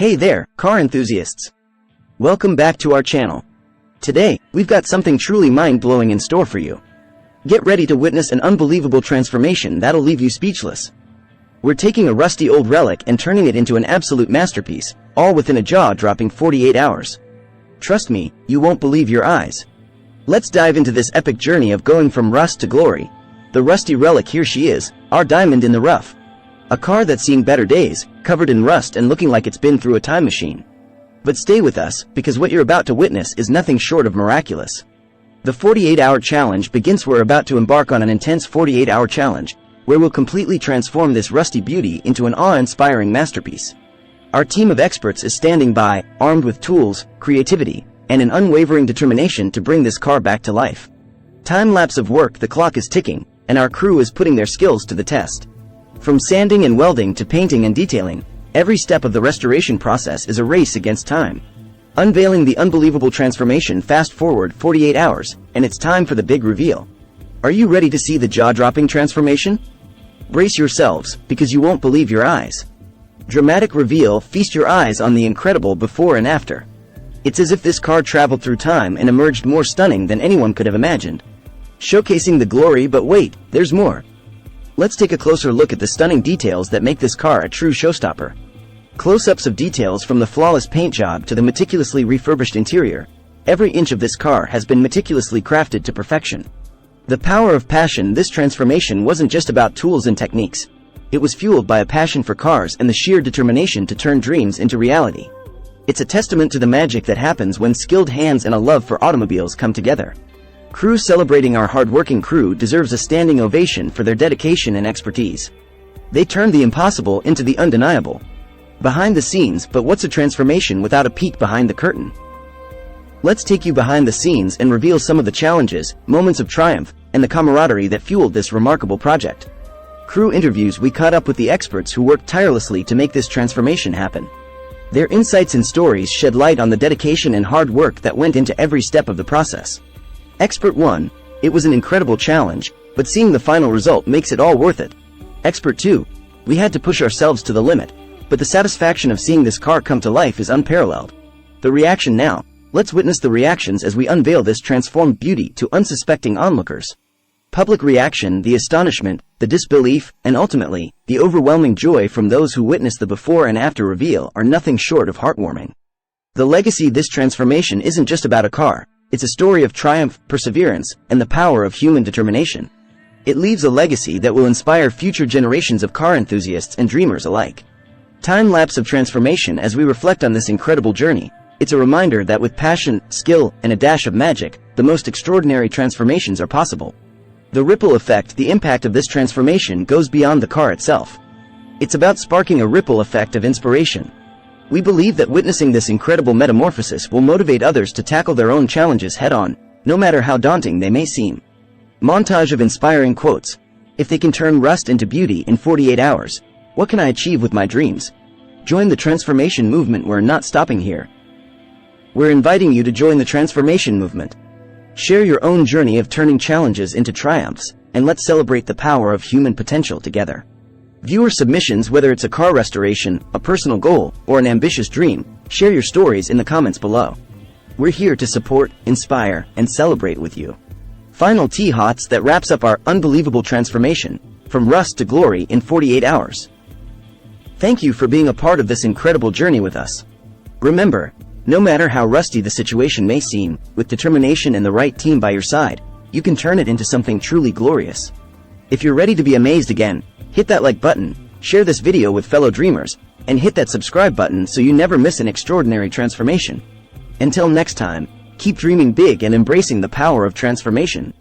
Hey there, car enthusiasts! Welcome back to our channel. Today, we've got something truly mind-blowing in store for you. Get ready to witness an unbelievable transformation that'll leave you speechless. We're taking a rusty old relic and turning it into an absolute masterpiece, all within a jaw-dropping 48 hours. Trust me, you won't believe your eyes. Let's dive into this epic journey of going from rust to glory. The rusty relic, here she is, our diamond in the rough. A car that's seen better days, covered in rust and looking like it's been through a time machine. But stay with us, because what you're about to witness is nothing short of miraculous. The 48-hour challenge begins. We're about to embark on an intense 48-hour challenge, where we'll completely transform this rusty beauty into an awe-inspiring masterpiece. Our team of experts is standing by, armed with tools, creativity, and an unwavering determination to bring this car back to life. Time-lapse of work, the clock is ticking, and our crew is putting their skills to the test. From sanding and welding to painting and detailing, every step of the restoration process is a race against time. Unveiling the unbelievable transformation. Fast forward 48 hours, and it's time for the big reveal. Are you ready to see the jaw-dropping transformation? Brace yourselves, because you won't believe your eyes. Dramatic reveal. Feast your eyes on the incredible before and after. It's as if this car traveled through time and emerged more stunning than anyone could have imagined. Showcasing the glory, but wait, there's more. Let's take a closer look at the stunning details that make this car a true showstopper. Close-ups of details from the flawless paint job to the meticulously refurbished interior. Every inch of this car has been meticulously crafted to perfection. The power of passion. This transformation wasn't just about tools and techniques. It was fueled by a passion for cars and the sheer determination to turn dreams into reality. It's a testament to the magic that happens when skilled hands and a love for automobiles come together. Crew celebrating. Our hard-working crew deserves a standing ovation for their dedication and expertise. They turned the impossible into the undeniable. Behind the scenes, but what's a transformation without a peek behind the curtain? Let's take you behind the scenes and reveal some of the challenges, moments of triumph, and the camaraderie that fueled this remarkable project. Crew interviews. We caught up with the experts who worked tirelessly to make this transformation happen. Their insights and stories shed light on the dedication and hard work that went into every step of the process. Expert 1, it was an incredible challenge, but seeing the final result makes it all worth it. Expert 2, we had to push ourselves to the limit, but the satisfaction of seeing this car come to life is unparalleled. The reaction now, let's witness the reactions as we unveil this transformed beauty to unsuspecting onlookers. Public reaction, the astonishment, the disbelief, and ultimately, the overwhelming joy from those who witnessed the before and after reveal are nothing short of heartwarming. The legacy. This transformation isn't just about a car. It's a story of triumph, perseverance, and the power of human determination. It leaves a legacy that will inspire future generations of car enthusiasts and dreamers alike. Time-lapse of transformation. As we reflect on this incredible journey, it's a reminder that with passion, skill, and a dash of magic, the most extraordinary transformations are possible. The ripple effect. The impact of this transformation goes beyond the car itself. It's about sparking a ripple effect of inspiration. We believe that witnessing this incredible metamorphosis will motivate others to tackle their own challenges head-on, no matter how daunting they may seem. Montage of inspiring quotes. If they can turn rust into beauty in 48 hours, what can I achieve with my dreams? Join the transformation movement. We're not stopping here. We're inviting you to join the transformation movement. Share your own journey of turning challenges into triumphs, and let's celebrate the power of human potential together. Viewer submissions. Whether it's a car restoration, a personal goal, or an ambitious dream, share your stories in the comments below. We're here to support, inspire, and celebrate with you. Final T-Hots. That wraps up our unbelievable transformation, from rust to glory in 48 hours. Thank you for being a part of this incredible journey with us. Remember, no matter how rusty the situation may seem, with determination and the right team by your side, you can turn it into something truly glorious. If you're ready to be amazed again, hit that like button, share this video with fellow dreamers, and hit that subscribe button so you never miss an extraordinary transformation. Until next time, keep dreaming big and embracing the power of transformation.